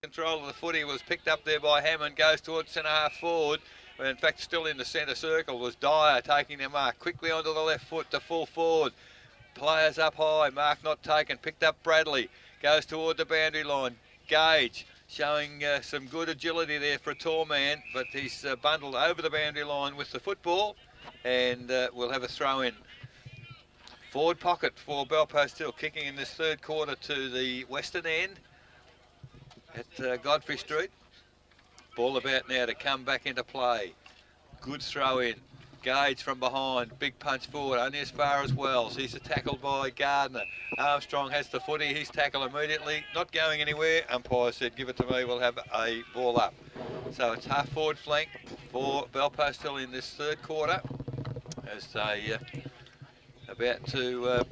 Control of the footy was picked up there by Hammond, goes towards centre half forward. In fact, still in the centre circle was Dyer taking their mark. Quickly onto the left foot to full forward. Players up high, mark not taken. Picked up Bradley, goes toward the boundary line. Gage showing some good agility there for a tall man, but he's bundled over the boundary line with the football, and we'll have a throw in. Forward pocket for Belpost Hill, kicking in this third quarter to the western end at Godfrey Street. Ball about now to come back into play. Good throw in. Gage from behind, big punch forward, only as far as Wells. He's tackled by Gardner. Armstrong has the footy, he's tackled immediately, not going anywhere. Umpire said, give it to me, we'll have a ball up. So it's half forward flank for Belpost Hill in this third quarter, as they about to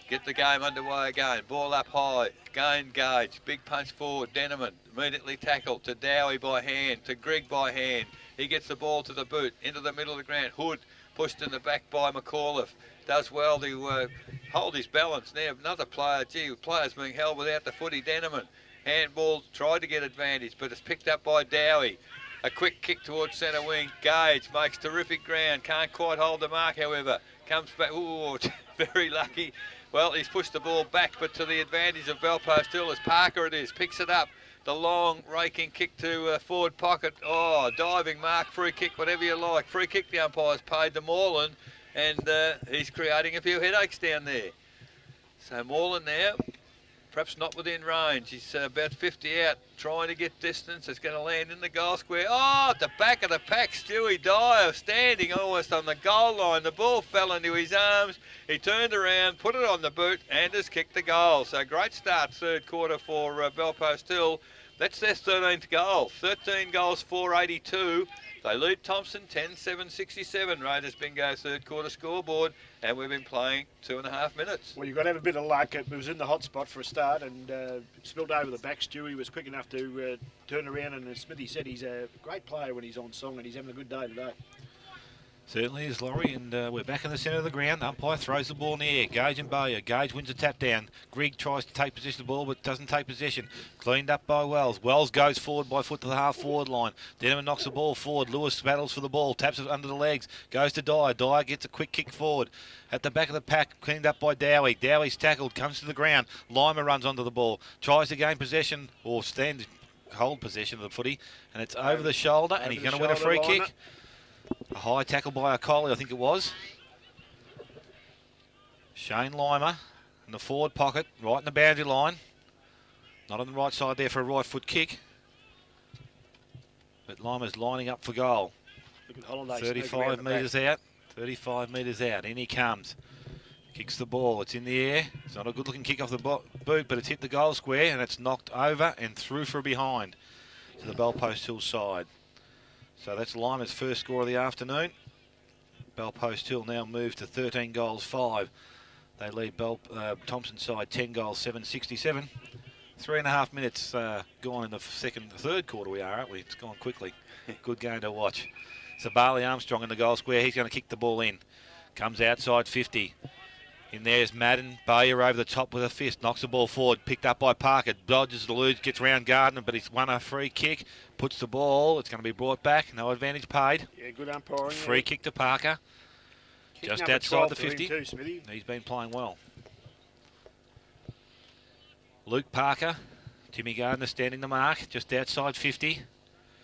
get the game underway again. Ball up high, again Gage, big punch forward, Denneman immediately tackled to Dowie by hand, to Grigg by hand. He gets the ball to the boot, into the middle of the ground. Hood pushed in the back by McAuliffe. Does well to hold his balance. Now another player, players being held without the footy. Denneman, handball, tried to get advantage, but it's picked up by Dowie. A quick kick towards centre wing. Gage makes terrific ground, can't quite hold the mark, however. Comes back, ooh, very lucky. Well, he's pushed the ball back, but to the advantage of Belpost Hill as Parker it is, picks it up. The long raking kick to forward pocket. Oh, diving mark, free kick, whatever you like. Free kick, the umpire's paid to Moreland, and he's creating a few headaches down there. So Moreland now, perhaps not within range. He's about 50 out, trying to get distance. It's going to land in the goal square. Oh, at the back of the pack, Stewie Dyer standing almost on the goal line. The ball fell into his arms. He turned around, put it on the boot, and has kicked the goal. So great start third quarter for Belpost Hill. That's their 13th goal. 13 goals, 482. They lead Thomson 10-7-67. Raiders bingo third quarter scoreboard, and we've been playing 2.5 minutes. Well, you've got to have a bit of luck. It was in the hot spot for a start and spilled over the back. Stewie was quick enough to turn around, and as Smithy said, he's a great player when he's on song, and he's having a good day today. Certainly is, Laurie, and we're back in the centre of the ground. Umpire throws the ball in the air. Gage and Bowyer. Gage wins a tap down. Grigg tries to take possession of the ball, but doesn't take possession. Cleaned up by Wells. Wells goes forward by foot to the half-forward line. Denneman knocks the ball forward. Lewis battles for the ball. Taps it under the legs. Goes to Dyer. Dyer gets a quick kick forward. At the back of the pack, cleaned up by Dowie. Dowie's tackled. Comes to the ground. Lima runs onto the ball. Tries to gain possession, or hold possession of the footy. And it's over the shoulder, and he's going to win a free kick. A high tackle by O'Coley, I think it was. Shane Lima in the forward pocket, right in the boundary line. Not on the right side there for a right foot kick. But Lima's lining up for goal. 35 metres out. 35 metres out. In he comes. Kicks the ball. It's in the air. It's not a good looking kick off the boot, but it's hit the goal square and it's knocked over and through for a behind to the Belpost Hill side. So that's Lima's first score of the afternoon. Belpost Hill now moves to 13 goals, 5. They lead Thomson side 10 goals, 767. 3.5 minutes gone in the third quarter we are, aren't we? It's gone quickly. Good game to watch. So Barley Armstrong in the goal square. He's going to kick the ball in. Comes outside 50. In there's Madden. Bowyer over the top with a fist. Knocks the ball forward. Picked up by Parker. Dodges the luge. Gets round Gardner, but he's won a free kick. Puts the ball. It's going to be brought back. No advantage paid. Yeah, good umpiring. Free kick to Parker. Just outside the 50. Too, he's been playing well. Luke Parker. Timmy Gardner standing the mark. Just outside 50.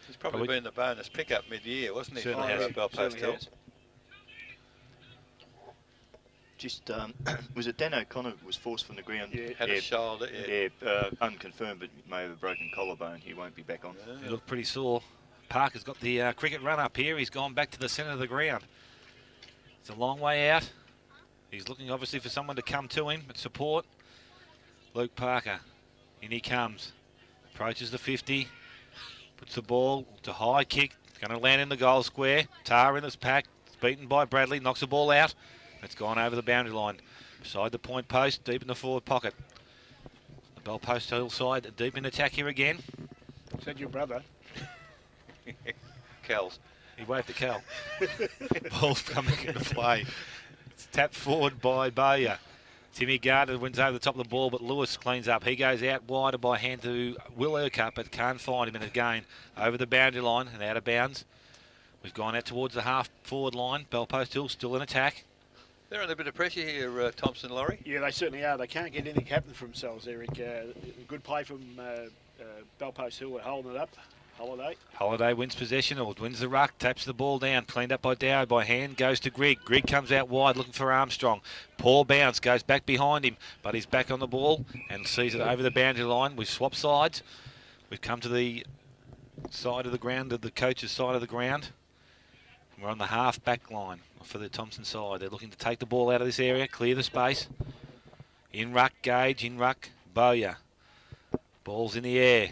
He's probably been the bonus pickup mid-year, wasn't he? Certainly has. Belpost Hill. Just, was it Dan O'Connor was forced from the ground? Yeah, had a shoulder, unconfirmed, but may have a broken collarbone. He won't be back on. Yeah. He looked pretty sore. Parker's got the cricket run up here. He's gone back to the centre of the ground. It's a long way out. He's looking obviously for someone to come to him, but support. Luke Parker, in he comes. Approaches the 50. Puts the ball to high kick. Going to land in the goal square. Tar in his pack. It's beaten by Bradley. Knocks the ball out. It's gone over the boundary line. Beside the point post, deep in the forward pocket. The Belpost Hill side, deep in attack here again. Said your brother. Kells. He waved to Cal. Ball's coming into play. It's tapped forward by Bowyer. Timmy Gardner wins over the top of the ball, but Lewis cleans up. He goes out wider by hand to Will Urquhart, but can't find him in again. Over the boundary line and out of bounds. We've gone out towards the half-forward line. Bellpost Hill still in attack. They're under a bit of pressure here, Thomson, Laurie. Yeah, they certainly are. They can't get anything happening for themselves, Eric. Good play from Bellpost Hill. They're holding it up. Holiday wins possession, or wins the ruck, taps the ball down, cleaned up by Dow by hand, goes to Grigg. Grigg comes out wide looking for Armstrong. Poor bounce, goes back behind him, but he's back on the ball and sees it over the boundary line. We've swapped sides. We've come to the side of the ground, the coach's side of the ground. We're on the half-back line for the Thomson side. They're looking to take the ball out of this area, clear the space. In ruck, Gage, in ruck, Bowyer. Ball's in the air,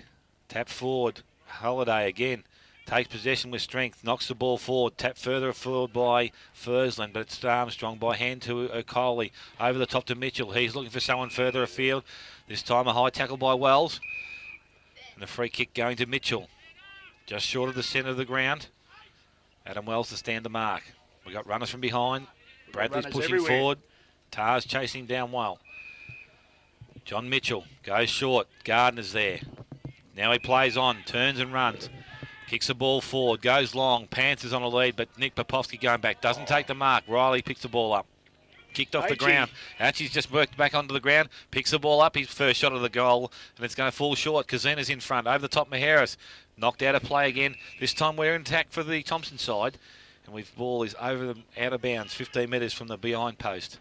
tap forward. Holiday again takes possession with strength, knocks the ball forward, tapped further forward by Fursland, but it's Armstrong by hand to O'Coley, over the top to Mitchell. He's looking for someone further afield. This time a high tackle by Wells, and a free kick going to Mitchell, just short of the centre of the ground. Adam Wells to stand the mark. We got runners from behind. Bradley's pushing forward. Tar's chasing down well. John Mitchell goes short. Gardner's there. Now he plays on, turns and runs. Kicks the ball forward, goes long. Panthers on a lead, but Nick Popovsky going back. Doesn't take the mark. Riley picks the ball up. Kicked off the ground. Archie's just worked back onto the ground. Picks the ball up. His first shot of the goal. And it's going to fall short. Kazina's in front. Over the top, Maharis. Knocked out of play again. This time we're in attack for the Thomson side. And we've ball is over the out of bounds, 15 metres from the behind post.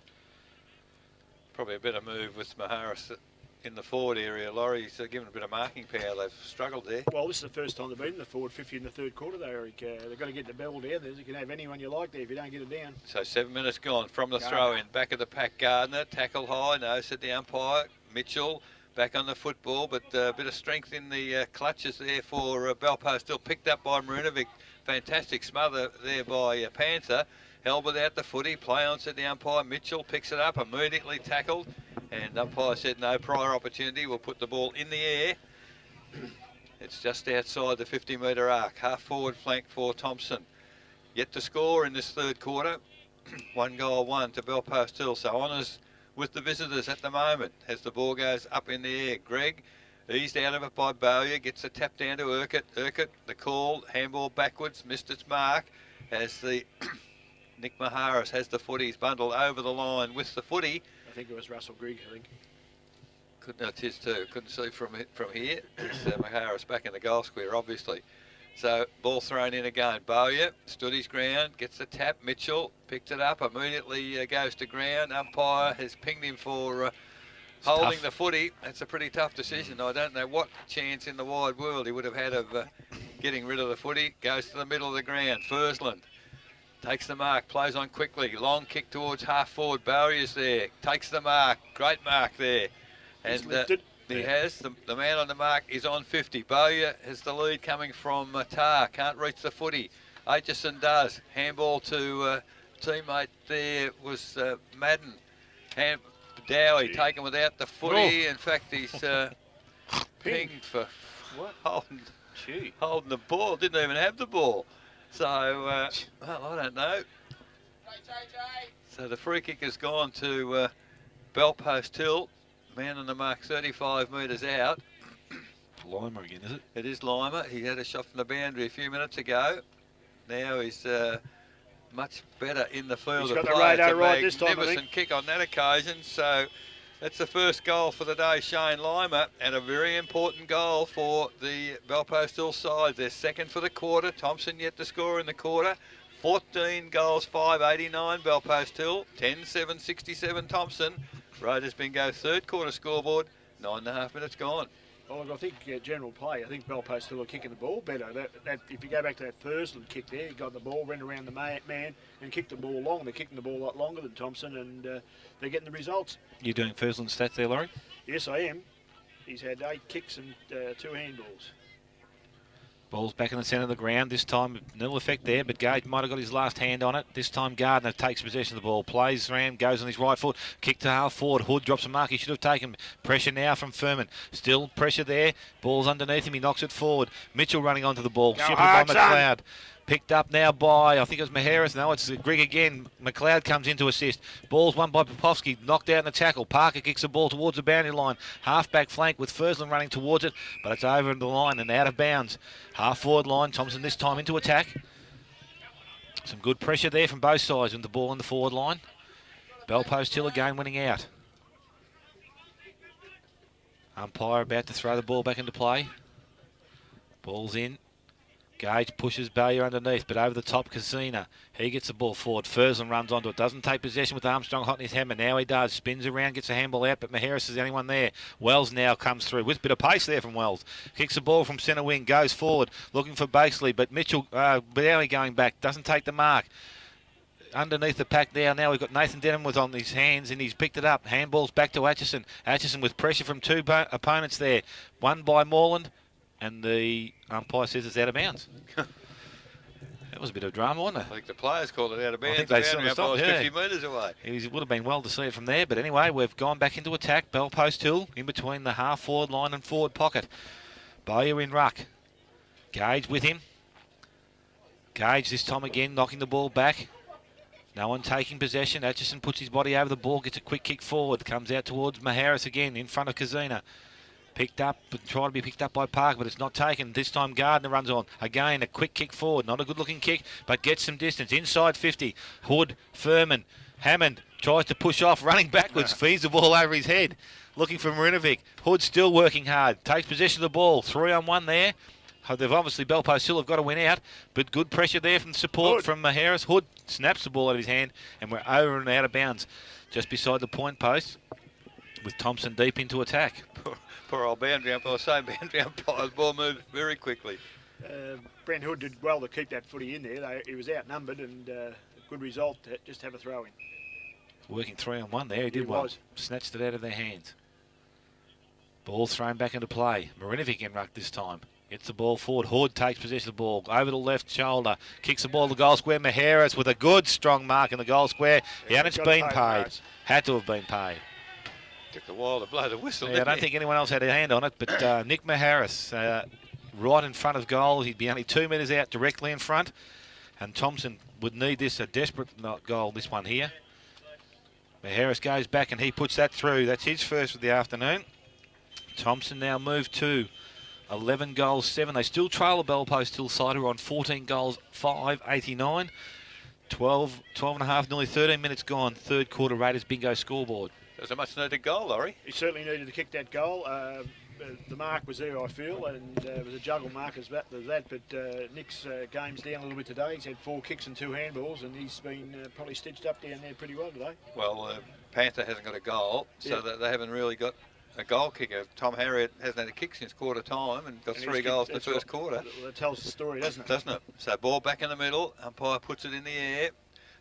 Probably a better move with Maharis in the forward area. Laurie's given a bit of marking power. They've struggled there. Well, this is the first time they've been in the forward 50 in the third quarter, though, Eric. They've got to get the ball down there. You can have anyone you like there if you don't get it down. So 7 minutes gone from the throw-in. Back of the pack, Gardner. Tackle high. No, said the umpire. Mitchell back on the football, but a bit of strength in the clutches there for Bellpost. Still picked up by Marinovic. Fantastic smother there by Panther. Held without the footy. Play on, said the umpire. Mitchell picks it up, immediately tackled. And umpire said no prior opportunity. We'll put the ball in the air. It's just outside the 50-metre arc. Half forward flank for Thomson. Yet to score in this third quarter. 1-1 to Bellpost Hill. So honours with the visitors at the moment as the ball goes up in the air. Gregg eased out of it by Bowyer. Gets a tap down to Urquhart. Urquhart, the call. Handball backwards. Missed its mark as the... Nick Maharis has the footy. He's bundled over the line with the footy. I think it was Russell Grigg, I think. It's his too. Couldn't see from here. It's Maharis back in the goal square, obviously. So ball thrown in again. Bowyer stood his ground, gets the tap. Mitchell picked it up, immediately goes to ground. Umpire has pinged him for holding the footy. That's a pretty tough decision. I don't know what chance in the wide world he would have had of getting rid of the footy. Goes to the middle of the ground. Fursland takes the mark, plays on quickly. Long kick towards half forward. Bowyer's there. Takes the mark. Great mark there. And he has. The man on the mark is on 50. Bowyer has the lead coming from Tar. Can't reach the footy. Aitchison does. Handball to teammate there was Madden. Dowie taken without the footy. In fact, he's pinged for holding the ball. Didn't even have the ball. So, well, I don't know. So the free kick has gone to Bellpost Hill. Man on the mark 35 metres out. Lima again, is it? It is Lima. He had a shot from the boundary a few minutes ago. Now he's much better in the field. He's got the radar right this time, I think. Magnificent kick on that occasion. So that's the first goal for the day, Shane Lima, and a very important goal for the Bellpost Hill side. They're second for the quarter. Thomson yet to score in the quarter. 14 goals, 589 Bellpost Hill, 10-7, 67 Thomson. Raiders bingo third quarter scoreboard, 9.5 minutes gone. Well, look, I think general play, I think Bellpost Hill are kicking the ball better. That if you go back to that Fursland kick there, he got the ball, ran around the man and kicked the ball long. They're kicking the ball a lot longer than Thomson, and they're getting the results. You doing Fursland stats there, Laurie? Yes, I am. He's had 8 kicks and 2 handballs. Ball's back in the centre of the ground. This time, nil effect there, but Gage might have got his last hand on it. This time, Gardner takes possession of the ball, plays around, goes on his right foot, kick to half forward. Hood drops a mark he should have taken. Pressure now from Furman. Still pressure there. Ball's underneath him. He knocks it forward. Mitchell running onto the ball. Shifted by McLeod. Picked up now by, I think it was Maheras. No, it's Grigg again. McLeod comes in to assist. Ball's won by Popovsky. Knocked out in the tackle. Parker kicks the ball towards the boundary line. Half-back flank with Fursland running towards it, but it's over the line and out of bounds. Half-forward line. Thomson this time into attack. Some good pressure there from both sides with the ball in the forward line. Bell Post Hill again winning out. Umpire about to throw the ball back into play. Ball's in. Gage pushes Bayer underneath, but over the top, Casina. He gets the ball forward. Fursland runs onto it. Doesn't take possession with Armstrong hot in his hammer. Now he does. Spins around, gets a handball out, but Maheras is the only one there. Wells now comes through with a bit of pace there from Wells. Kicks the ball from centre wing, goes forward, looking for Bakesley, but Mitchell, Bowie going back, doesn't take the mark. Underneath the pack now we've got Nathan Denham was on his hands and he's picked it up. Handballs back to Atchison. Atchison with pressure from two opponents there. One by Moreland. And the umpire says it's out of bounds. That was a bit of drama, wasn't it? I think the players called it out of bounds. I think they sort of stopped, 50 metres away. It would have been well to see it from there. But anyway, we've gone back into attack. Bell Post Hill in between the half-forward line and forward pocket. Bowyer in ruck. Gage with him. Gage this time again knocking the ball back. No one taking possession. Atchison puts his body over the ball, gets a quick kick forward. Comes out towards Maheras again in front of Kazina. Picked up, but tried to be picked up by Parker, but it's not taken. This time Gardner runs on. Again, a quick kick forward. Not a good-looking kick, but gets some distance. Inside 50. Hood, Furman, Hammond tries to push off, running backwards, feeds the ball over his head. Looking for Marinovic. Hood still working hard. Takes possession of the ball. 3-on-1 there. They've obviously, Bell Post Hill have got to win out, but good pressure there from support from Maheras. Hood snaps the ball out of his hand, and we're over and out of bounds just beside the point post with Thomson deep into attack. Poor old boundary umpire, same boundary umpire. The ball moved very quickly. Brent Hood did well to keep that footy in there. He was outnumbered and a good result to just have a throw in. Working 3-on-1 there, he did well. Snatched it out of their hands. Ball thrown back into play. Marinovic in ruck this time. Gets the ball forward. Hood takes possession of the ball. Over the left shoulder. Kicks the ball to the goal square. Maheras with a good strong mark in the goal square. And it's been paid. Had to have been paid. Took a while to blow the whistle, I don't think anyone else had a hand on it, but Nick Maheras right in front of goal. He'd be only 2 metres out directly in front. And Thomson would need this, a desperate goal, this one here. Maheras goes back and he puts that through. That's his first of the afternoon. Thomson now moved to 11 goals, 7. They still trail the Bell Post Hill side, who are on 14 goals, 5.89. 12 and a half, nearly 13 minutes gone. Third quarter Raiders bingo scoreboard. It was a much needed goal, Laurie. He certainly needed to kick that goal. The mark was there, I feel, and it was a juggle mark as that. But Nick's game's down a little bit today. He's had 4 kicks and 2 handballs, and he's been probably stitched up down there pretty well today. Well, Panther hasn't got a goal, so that they haven't really got a goal kicker. Tom Harriott hasn't had a kick since quarter time and got 3 goals in the first quarter. That tells the story, doesn't it? Doesn't it? So ball back in the middle. Umpire puts it in the air.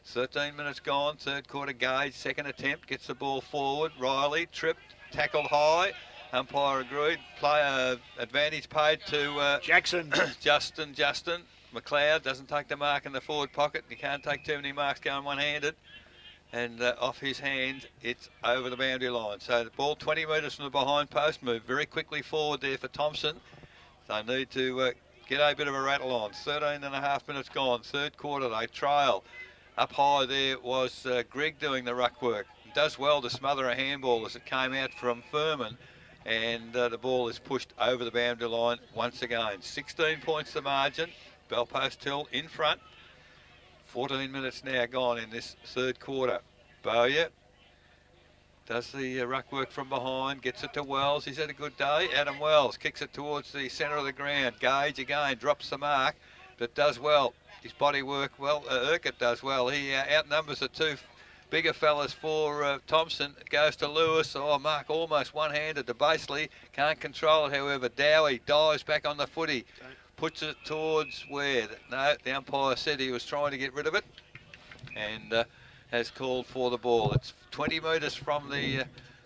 13 minutes gone. Third quarter Gage. Second attempt. Gets the ball forward. Riley tripped. Tackled high. Umpire agreed. Player advantage paid to Jackson. Justin. McLeod doesn't take the mark in the forward pocket. You can't take too many marks going one-handed. And off his hand, it's over the boundary line. So the ball 20 metres from the behind post. Moved very quickly forward there for Thomson. They need to get a bit of a rattle on. 13 and a half minutes gone. Third quarter, they trail. Up high there was Grigg doing the ruck work. Does well to smother a handball as it came out from Furman. And the ball is pushed over the boundary line once again. 16 points the margin. Bell Post Hill in front. 14 minutes now gone in this third quarter. Bowyer does the ruck work from behind, gets it to Wells. He's had a good day. Adam Wells kicks it towards the centre of the ground. Gage again drops the mark, but does well. His body work well. Urquhart does well. He outnumbers the 2 bigger fellas for Thomson. It goes to Lewis. Oh, mark almost one-handed to Baseley. Can't control it, however. Dowie dives back on the footy. Puts it towards where? No, the umpire said he was trying to get rid of it and has called for the ball. It's 20 metres from the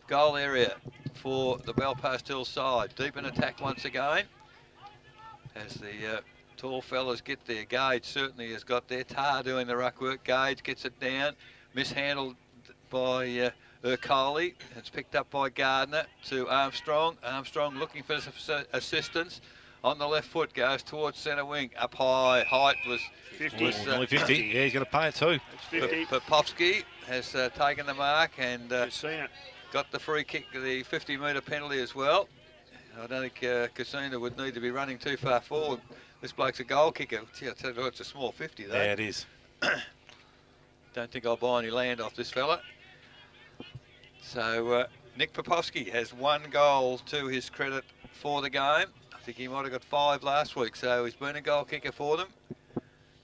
goal area for the Bell Post Hill side. Deep in attack once again as the tall fellas get there. Gage certainly has got there. Tar doing the ruck work. Gage gets it down. Mishandled by Urquhart. It's picked up by Gardner to Armstrong. Armstrong looking for assistance. on the left foot, goes towards centre wing. Up high, height was 50. Only 50. Yeah, he's going to pay it too. It's 50. Popovsky has taken the mark and Just seen it. got the free kick, the 50-metre penalty as well. I don't think Casino would need to be running too far forward. This bloke's a goal kicker. Gee, I tell you what, it's a small 50 though. Yeah, it is. Don't think I'll buy any land off this fella. So Nick Popovsky has 1 goal to his credit for the game. I think he might have got 5 last week, so he's been a goal kicker for them.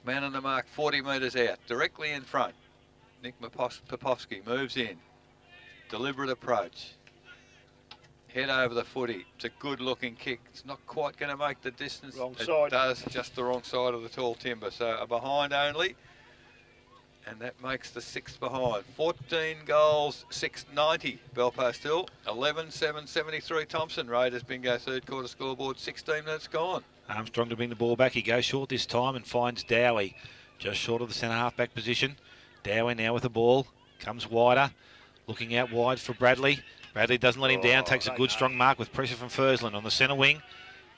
Man on the mark, 40 metres out, directly in front. Nick Popovsky moves in. Deliberate approach. Head over the footy. It's a good-looking kick. It's not quite going to make the distance. Wrong it side. does, just the wrong side of the tall timber. So a behind only. And that makes the 6th behind. 14 goals, 690 Belpost Hill. 11-7-73 Thomson. Raiders bingo 3rd quarter scoreboard. 16 minutes gone. Armstrong to bring the ball back. He goes short this time and finds Dowie just short of the centre half-back position. Dowie now with the ball. Comes wider. Looking out wide for Bradley. Bradley doesn't let him down. Takes a good strong mark with pressure from Fursland on the centre wing.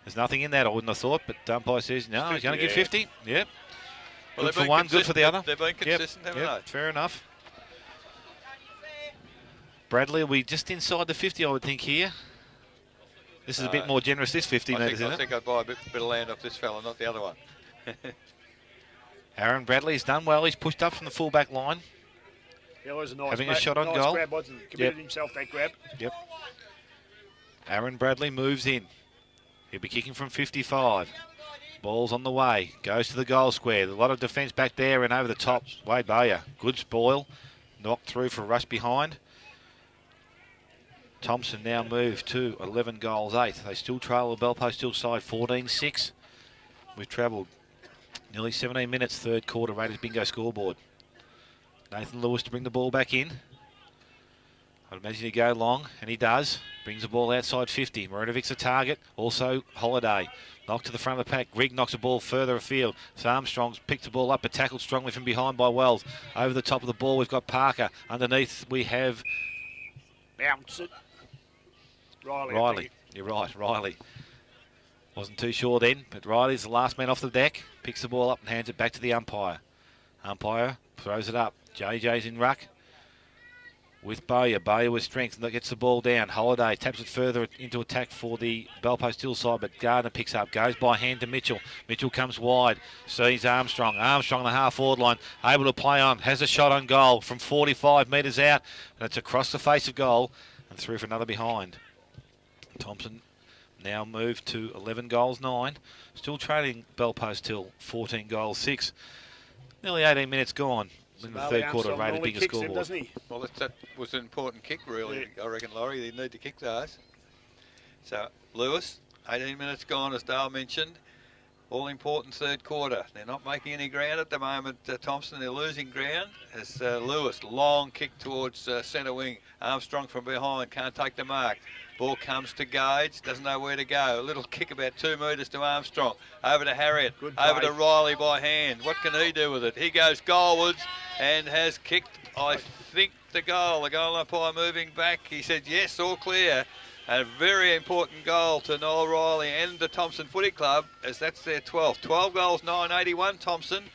There's nothing in that, I wouldn't have thought, but umpire says no, he's going to give 50. Yep. Well, good for one, good for the other. They've been consistent, haven't they? Fair enough. Bradley will be just inside the 50, I would think, here. This is a bit more generous, this 50 metres, isn't it? I think I'd buy a bit of land off this fella, not the other one. Aaron Bradley's done well. He's pushed up from the full-back line. Yeah, it was a nice Having grab, a shot on nice goal. Grab, wasn't committed himself that grab. Yep. Aaron Bradley moves in. He'll be kicking from 55. Ball's on the way. Goes to the goal square. A lot of defence back there and over the top. Wade Bowyer. Good spoil. Knocked through for a rush behind. Thomson now moved to 11 goals, 8. They still trail the Belpost Hill side 14-6. We've travelled nearly 17 minutes, 3rd quarter Raiders bingo scoreboard. Nathan Lewis to bring the ball back in. I'd imagine he'd go long, and he does. Brings the ball outside 50. Marinovic's a target. Also Holiday. Knocked to the front of the pack. Grigg knocks the ball further afield. So Armstrong's picked the ball up, but tackled strongly from behind by Wells. Over the top of the ball, we've got Parker. Underneath, we have Bounce it. Riley. You're right, Riley. Wasn't too sure then, but Riley's the last man off the deck. Picks the ball up and hands it back to the umpire. Umpire throws it up. JJ's in ruck with Bowyer. Bowyer with strength and gets the ball down. Holiday taps it further into attack for the Belpost Hill side, but Gardner picks up. Goes by hand to Mitchell. Mitchell comes wide. Sees Armstrong. Armstrong on the half-forward line. Able to play on. Has a shot on goal from 45 metres out. And it's across the face of goal and through for another behind. Thomson now moved to 11 goals, 9. Still trailing Belpost Hill 14 goals, 6. Nearly 18 minutes gone. In the 3rd quarter, Raiders bigger scoreboard. Doesn't he? Well, that was an important kick, really. Yeah. I reckon, Laurie, they need to kick those. So, Lewis, 18 minutes gone, as Dale mentioned. All important 3rd quarter. They're not making any ground at the moment, Thomson. They're losing ground. As Lewis, long kick towards centre wing. Armstrong from behind, can't take the mark. Ball comes to Gage, doesn't know where to go. A little kick about 2 metres to Armstrong. Over to Harriet, over to Riley by hand. What can he do with it? He goes goalwards and has kicked, I think, the goal. The goal umpire moving back. He said yes, all clear. A very important goal to Noel Riley and the Thomson Footy Club, as that's their 12th. 12 goals, 981 Thomson.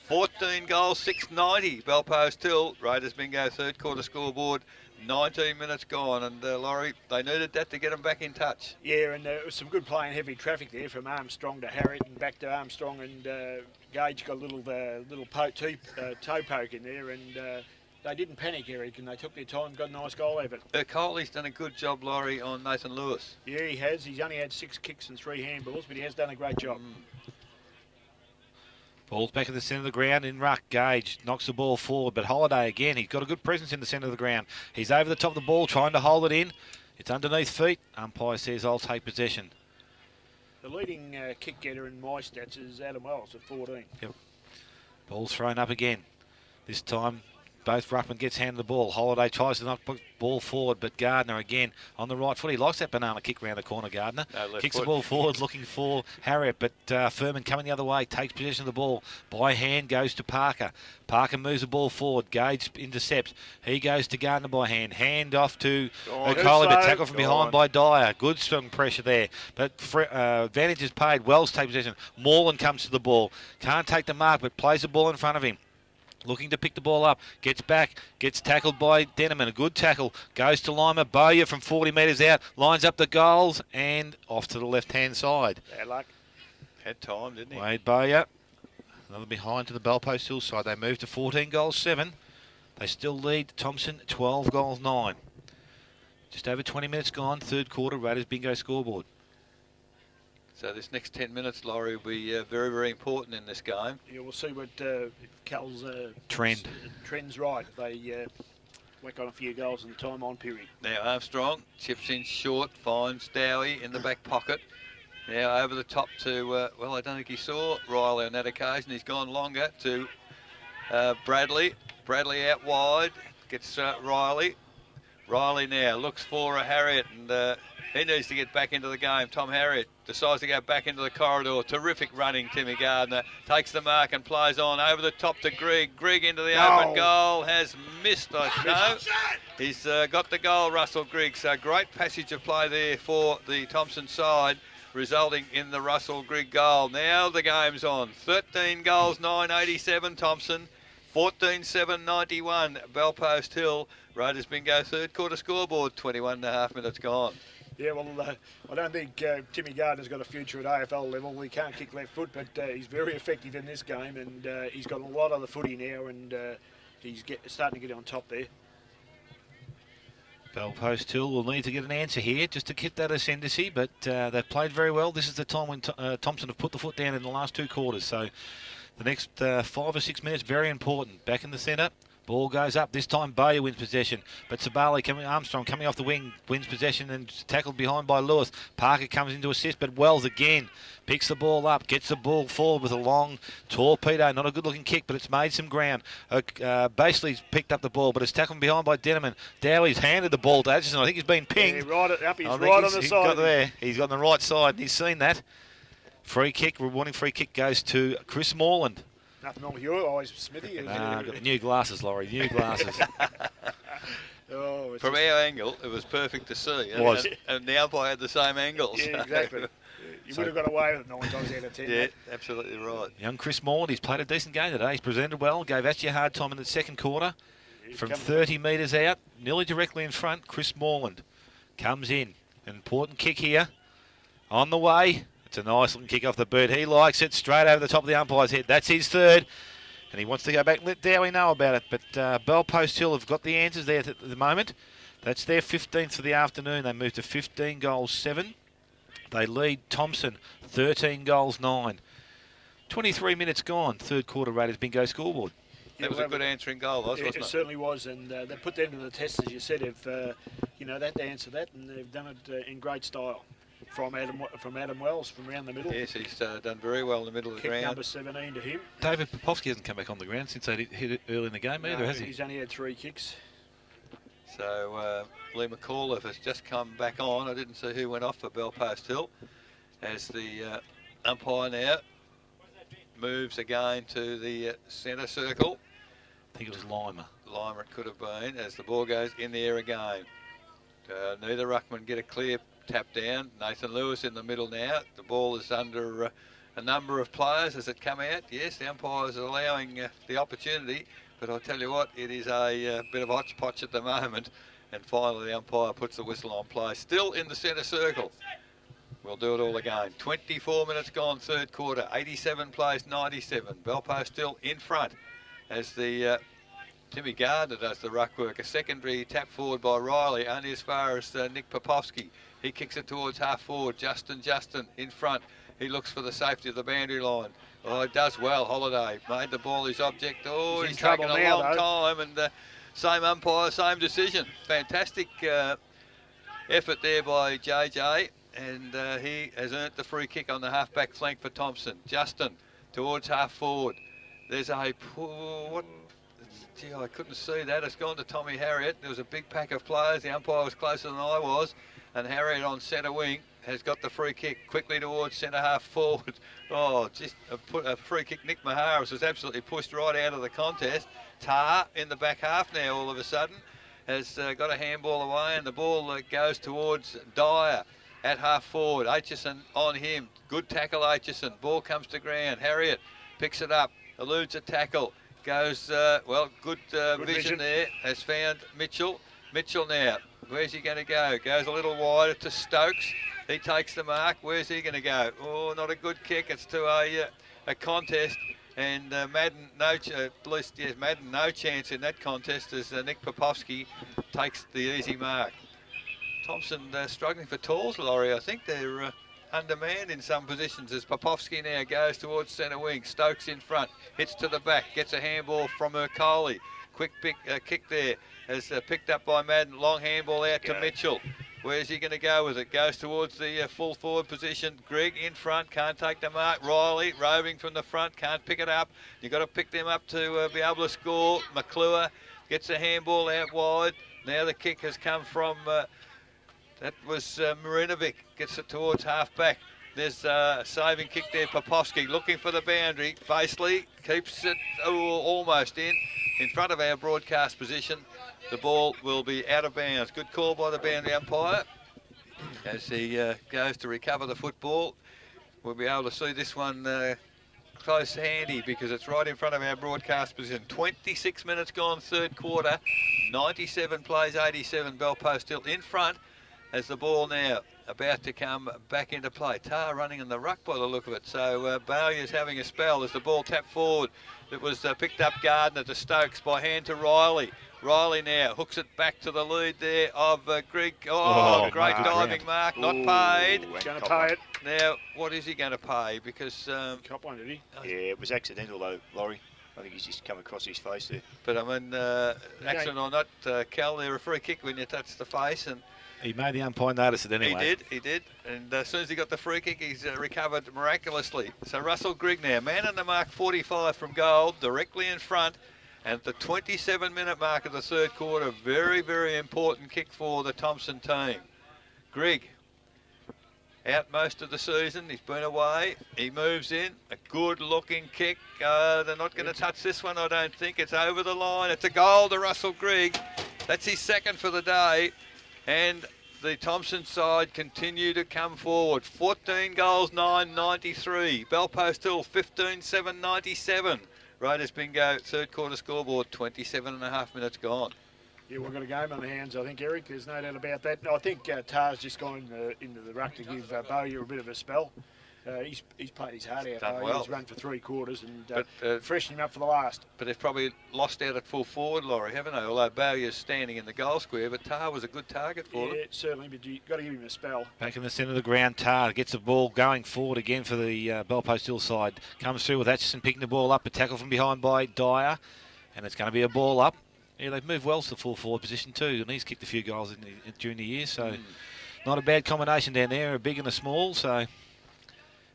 14 goals, 690 Belpost Hill. Raiders bingo 3rd quarter scoreboard. 19 minutes gone, and Laurie, they needed that to get them back in touch. Yeah, and there was some good play and heavy traffic there from Armstrong to Harriet and back to Armstrong, and Gage got a little toe poke in there, and they didn't panic, Eric, and they took their time, got a nice goal out of it. Coley's done a good job, Laurie, on Nathan Lewis. Yeah, he has. He's only had 6 kicks and 3 handballs, but he has done a great job. Ball's back in the centre of the ground in ruck. Gage knocks the ball forward, but Holiday again. He's got a good presence in the centre of the ground. He's over the top of the ball, trying to hold it in. It's underneath feet. Umpire says, I'll take possession. The leading kick getter in my stats is Adam Wells at 14. Yep. Ball's thrown up again. This time, both ruckman gets handed the ball. Holiday tries to knock ball forward, but Gardner again on the right foot. He likes that banana kick round the corner, Gardner. Kicks the ball forward looking for Harriet, but Furman coming the other way, takes possession of the ball. By hand goes to Parker. Parker moves the ball forward. Gage intercepts. He goes to Gardner by hand. Hand off to O'Coley, but tackle from behind by Dyer. Good strong pressure there, but advantage is paid. Wells takes possession. Moreland comes to the ball. Can't take the mark, but plays the ball in front of him. Looking to pick the ball up, gets back, gets tackled by Denneman. A good tackle, goes to Lima. Bowyer from 40 metres out, lines up the goals and off to the left-hand side. Bad luck. Had time, didn't he? Wade Bowyer, another behind to the Bellpost Hill side. They move to 14 goals 7. They still lead Thomson 12 goals 9. Just over 20 minutes gone, third quarter, Raiders bingo scoreboard. So this next 10 minutes, Laurie, will be very, very important in this game. Yeah, we'll see what Cal's trend's right. They whack on a few goals in the time on period. Now Armstrong chips in short, finds Dowie in the back pocket. Now over the top to, well, I don't think he saw Riley on that occasion. He's gone longer to Bradley. Bradley out wide, gets Riley. Riley now looks for a Harriet, and he needs to get back into the game. Tom Harriet decides to go back into the corridor. Terrific running, Timmy Gardner. Takes the mark and plays on. Over the top to Grigg. Grigg into the open goal. Has missed, I know. He's got the goal, Russell Grigg. So great passage of play there for the Thomson side, resulting in the Russell Grigg goal. Now the game's on. 13 goals, 987 Thomson. 14-7-91 Bellpost Hill. Raiders bingo third quarter scoreboard. 21.5 minutes gone. Yeah, well, I don't think Timmy Gardner's got a future at AFL level. He can't kick left foot, but he's very effective in this game, and he's got a lot of the footy now, and he's starting to get on top there. Bellpost Hill will need to get an answer here just to get that ascendancy, but they've played very well. This is the time when Thomson have put the foot down in the last two quarters, so the next 5 or 6 minutes, very important. Back in the centre. Ball goes up. This time Bowyer wins possession. But Sabali, Armstrong coming off the wing, wins possession and tackled behind by Lewis. Parker comes in to assist, but Wells again picks the ball up, gets the ball forward with a long torpedo. Not a good looking kick, but it's made some ground. Basically picked up the ball, but it's tackled behind by Denneman. Dowie's handed the ball to Atchison. I think he's been pinged. Yeah, right up. He's right on the side. Got there. He's on the right side, and he's seen that. Free kick, rewarding free kick goes to Chris Moreland. Nothing wrong with your eyes, Smithy. Got the new glasses, Laurie, new glasses. From our angle, it was perfect to see. It was. And the umpire had the same angle. Yeah, exactly. You would have got away with it 9 times out of 10. Yeah, absolutely right. Young Chris Moreland, he's played a decent game today. He's presented well, gave Atchie a hard time in the second quarter. From 30 metres out, nearly directly in front, Chris Moreland comes in. An important kick here. On the way. It's a nice looking kick off the boot. He likes it straight over the top of the umpire's head. That's his third. And he wants to go back and let Dowie know about it. But Bellpost Hill have got the answers there at the moment. That's their 15th for the afternoon. They move to 15 goals 7. They lead Thomson 13 goals 9. 23 minutes gone. Third quarter Raiders bingo scoreboard. That was a good answering goal, wasn't it? It certainly was, and they put them to the test, as you said. If they answered that, and they've done it in great style. From Adam Wells, from around the middle. Yes, he's done very well in the middle of the Kick ground. number 17 to him. David Popovsky hasn't come back on the ground since they hit it early in the game either, has he? He's only had 3 kicks. So Lee McAuliffe has just come back on. I didn't see who went off for Bellpost Hill. As the umpire now moves again to the centre circle. I think it was Lima. Lima it could have been, as the ball goes in the air again. Neither ruckman get a clear tap down. Nathan Lewis in the middle now. The ball is under a number of players as it come out. Yes, the umpire is allowing the opportunity, but I'll tell you what, it is a bit of hodgepodge at the moment. And finally the umpire puts the whistle on play. Still in the centre circle. We'll do it all again. 24 minutes gone, third quarter. 87 plays, 97. Bellpost still in front as the Timmy Gardner does the ruck work. A secondary tap forward by Riley, only as far as Nick Popovsky. He kicks it towards half forward. Justin in front. He looks for the safety of the boundary line. Oh, he does well. Holiday made the ball his object. Oh, he's taken a long time, and same umpire, same decision. Fantastic effort there by JJ, and he has earned the free kick on the half-back flank for Thomson. Justin towards half forward. There's a Gee, I couldn't see that. It's gone to Tommy Harriet. There was a big pack of players. The umpire was closer than I was. And Harriet on centre wing has got the free kick quickly towards centre half forward. Oh, just a free kick. Nick Maharis was absolutely pushed right out of the contest. Tar in the back half now all of a sudden has got a handball away, and the ball goes towards Dyer at half forward. Aitchison on him. Good tackle, Aitchison. Ball comes to ground. Harriet picks it up, eludes a tackle. Goes, good vision there. Has found Mitchell. Mitchell now. Where's he going to go? Goes a little wider to Stokes. He takes the mark. Where's he going to go? Oh, not a good kick. It's to a contest. And Madden, no chance in that contest as Nick Popovsky takes the easy mark. Thomson struggling for tools, Laurie. I think they're undermanned in some positions as Popovsky now goes towards centre wing. Stokes in front, hits to the back, gets a handball from Coley. Quick kick there, as picked up by Madden. Long handball out to Mitchell. Where's he going to go with it? Goes towards the full forward position. Greg in front, can't take the mark. Riley roving from the front, can't pick it up. You've got to pick them up to be able to score. McClure gets a handball out wide. Now the kick has come from, that was Marinovic, gets it towards half back. There's a saving kick there, Popovsky looking for the boundary. Baseley keeps it almost in front of our broadcast position. The ball will be out of bounds. Good call by the boundary umpire as he goes to recover the football. We'll be able to see this one close handy because it's right in front of our broadcast position. 26 minutes gone, third quarter. 97 plays 87. Bell Post still in front as the ball now about to come back into play. Tar running in the ruck by the look of it. So Bailey's having a spell as the ball tapped forward. It was picked up Gardner to Stokes by hand to Riley. Riley now hooks it back to the lead there of Greg. Great diving mark, not paid. Going to pay it. Now, what is he going to pay? Because Cop one, did he? Yeah, it was accidental though, Laurie. I think he's just come across his face there. But I mean, accident or not, Cal, they're a free kick when you touch the face, and he made the umpire notice it anyway. He did. And as soon as he got the free kick, he's recovered miraculously. So Russell Grigg now, man in the mark, 45 from goal, directly in front. And at the 27-minute mark of the third quarter, very, very important kick for the Thomson team. Grigg, out most of the season. He's been away. He moves in. A good-looking kick. They're not going to touch this one, I don't think. It's over the line. It's a goal to Russell Grigg. That's his second for the day. And the Thomson side continue to come forward. 14 goals, 9.93. Bell Post Hill, 15, 7.97. Raiders bingo, third quarter scoreboard, 27.5 minutes gone. Yeah, we've got a game on the hands, I think, Eric. There's no doubt about that. I think Tar's just gone into the ruck to give Bowyer a bit of a spell. He's played his heart out. Done well. He's run for 3 quarters and freshened him up for the last. But they've probably lost out at full forward, Laurie, haven't they? Although Bowyer's standing in the goal square, but Tar was a good target for them. Yeah, certainly, but you've got to give him a spell. Back in the centre of the ground, Tar gets the ball going forward again for the Bell Post Hill side. Comes through with Atchison picking the ball up, a tackle from behind by Dyer, and it's going to be a ball up. Yeah, they've moved well to the full forward position too, and he's kicked a few goals during the year, so not a bad combination down there, a big and a small, so...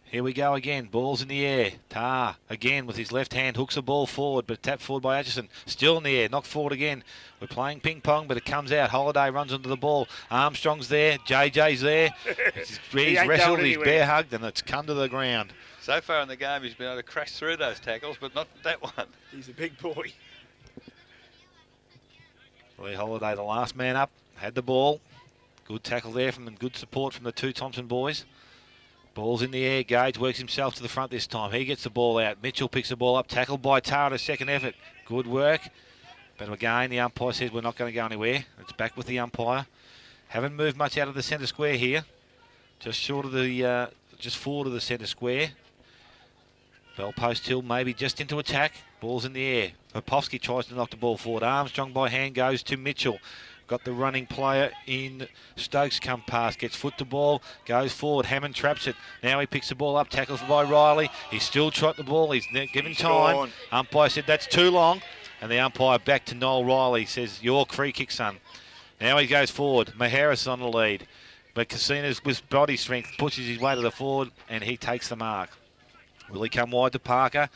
Here we go again, ball's in the air. Tar, again, with his left hand, hooks the ball forward, but tapped forward by Atchison. Still in the air, knocked forward again. We're playing ping pong, but it comes out. Holiday runs onto the ball. Armstrong's there, JJ's there. He's wrestled, he's bear hugged, and it's come to the ground. So far in the game, he's been able to crash through those tackles, but not that one. He's a big boy. Lee Holiday, the last man up, had the ball. Good tackle there from them, good support from the two Thomson boys. Ball's in the air. Gage works himself to the front this time. He gets the ball out. Mitchell picks the ball up. Tackled by Tar at a second effort. Good work. But again, the umpire says we're not going to go anywhere. It's back with the umpire. Haven't moved much out of the centre square here. Just short of the, just forward of the centre square. Bell Post Hill maybe just into attack. Ball's in the air. Popovsky tries to knock the ball forward. Armstrong by hand goes to Mitchell. Got the running player in Stokes come past, gets foot to ball, goes forward. Hammond traps it. Now he picks the ball up, tackles by Riley. He's still trot the ball. He's given time. Gone. Umpire said that's too long. And the umpire back to Noel Riley says, your free kick, son. Now he goes forward. Maharis on the lead. But Casino's with body strength pushes his way to the forward and he takes the mark. Will he come wide to Parker?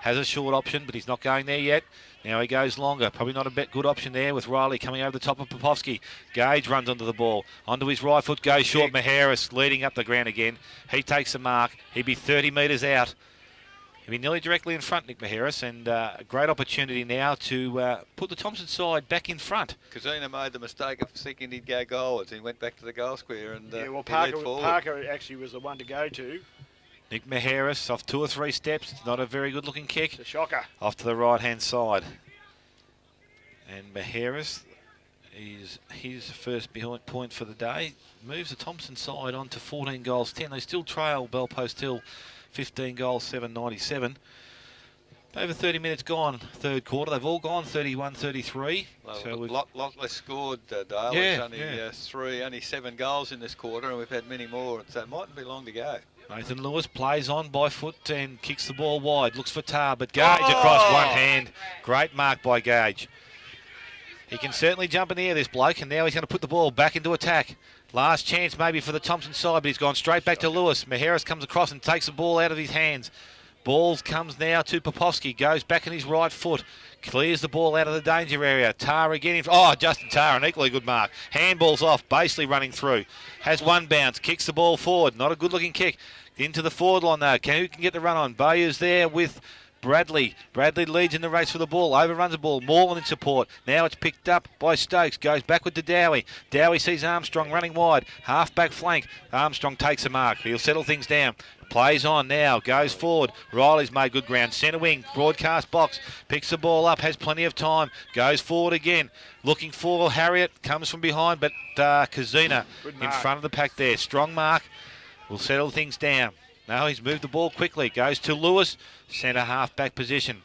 has a short option, but he's not going there yet. Now he goes longer. Probably not a good option there with Riley coming over the top of Popovsky. Gage runs onto the ball. Onto his right foot, goes short. Maharis leading up the ground again. He takes the mark. He'd be 30 metres out. He'd be nearly directly in front, Nick Maharis, and a great opportunity now to put the Thomson side back in front. Kazina made the mistake of thinking he'd go goalwards. He went back to the goal square and Parker actually was the one to go to. Nick Maharis off 2 or 3 steps. It's not a very good looking kick. It's a shocker. Off to the right hand side. And Maharis is his first point for the day. Moves the Thomson side on to 14 goals 10. They still trail Bellpost Hill 15 goals 7.97. Over 30 minutes gone, third quarter. They've all gone 31-33. Well, so a lot less scored, Dale. Yeah, it's only 7 goals in this quarter, and we've had many more, so it mightn't be long to go. Nathan Lewis plays on by foot and kicks the ball wide. Looks for Tar, but Gage across one hand. Great mark by Gage. He can certainly jump in the air, this bloke, and now he's going to put the ball back into attack. Last chance maybe for the Thomson side, but he's gone straight back to Lewis. Maharis comes across and takes the ball out of his hands. Balls comes now to Popovsky, goes back on his right foot, clears the ball out of the danger area. Tar again, Justin Tar, an equally good mark. Handball's off, Basely running through. Has one bounce, kicks the ball forward, not a good looking kick. Into the forward line though, who can get the run on? Bayou's there with Bradley. Bradley leads in the race for the ball, overruns the ball, Morland in support. Now it's picked up by Stokes, goes backward to Dowie. Dowie sees Armstrong running wide, half back flank. Armstrong takes a mark, he'll settle things down. Plays on now, goes forward. Riley's made good ground. Centre wing, broadcast box. Picks the ball up, has plenty of time. Goes forward again. Looking for Harriet. Comes from behind, but Kazina in front of the pack there. Strong mark. Will settle things down. Now he's moved the ball quickly. Goes to Lewis. Centre half back position.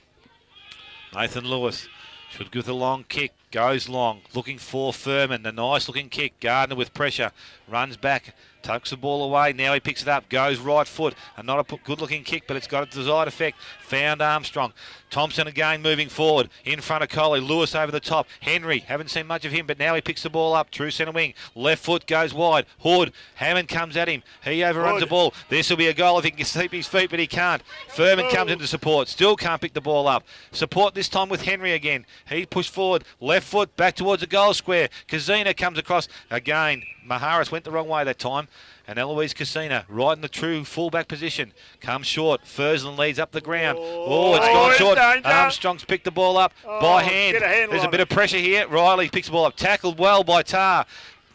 Nathan Lewis should give the long kick. Goes long. Looking for Furman. The nice looking kick. Gardner with pressure. Runs back. Tucks the ball away. Now he picks it up. Goes right foot. And not a good looking kick, but it's got a desired effect. Found Armstrong. Thomson again moving forward. In front of Coley. Lewis over the top. Henry. Haven't seen much of him, but now he picks the ball up. True centre wing. Left foot goes wide. Hood. Hammond comes at him. He overruns the ball. This will be a goal if he can keep his feet, but he can't. Furman comes into support. Still can't pick the ball up. Support this time with Henry again. He pushed forward. Left foot back towards the goal square. Kazina comes across again. Maharis went the wrong way that time. And Eloise Casina right in the true fullback position. Comes short. Fursland leads up the ground. It's gone short. Armstrong's picked the ball up by hand. There's a bit of pressure here. Riley picks the ball up. Tackled well by Tar.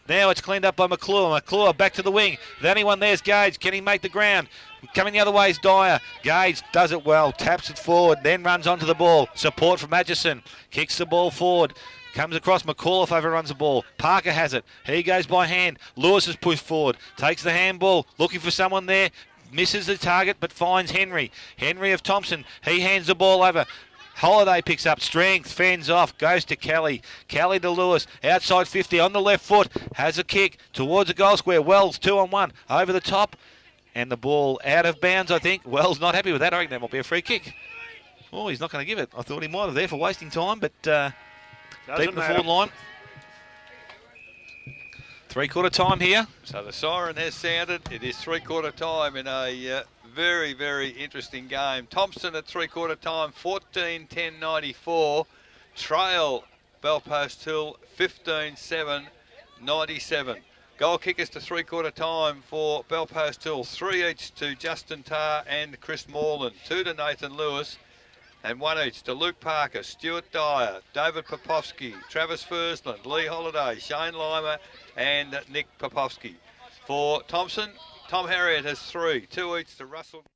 Now it's cleaned up by McClure. McClure back to the wing. The only one there's Gage. Can he make the ground? Coming the other way is Dyer. Gage does it well. Taps it forward. Then runs onto the ball. Support from Atchison. Kicks the ball forward. Comes across, McAuliffe overruns the ball. Parker has it. He goes by hand. Lewis is pushed forward. Takes the handball. Looking for someone there. Misses the target, but finds Henry. Henry of Thomson. He hands the ball over. Holiday picks up strength, fends off, goes to Kelly. Kelly to Lewis, outside 50 on the left foot. Has a kick towards the goal square. Wells 2-on-1 over the top. And the ball out of bounds, I think. Wells not happy with that. I reckon that might be a free kick. Oh, he's not going to give it. I thought he might have there for wasting time, but... deep in the forward line. 3/4 time here. So the siren has sounded. It is 3/4 time in a very, very interesting game. Thomson at 3/4 time, 14-10-94. Trail Bellpost Hill, 15-7-97. Goal kickers to 3/4 time for Bellpost Hill. 3 each to Justin Tar and Chris Morland. 2 to Nathan Lewis. And 1 each to Luke Parker, Stuart Dyer, David Popovsky, Travis Fursland, Lee Holiday, Shane Lima and Nick Popovsky. For Thomson, Tom Harriet has 3, 2 each to Russell.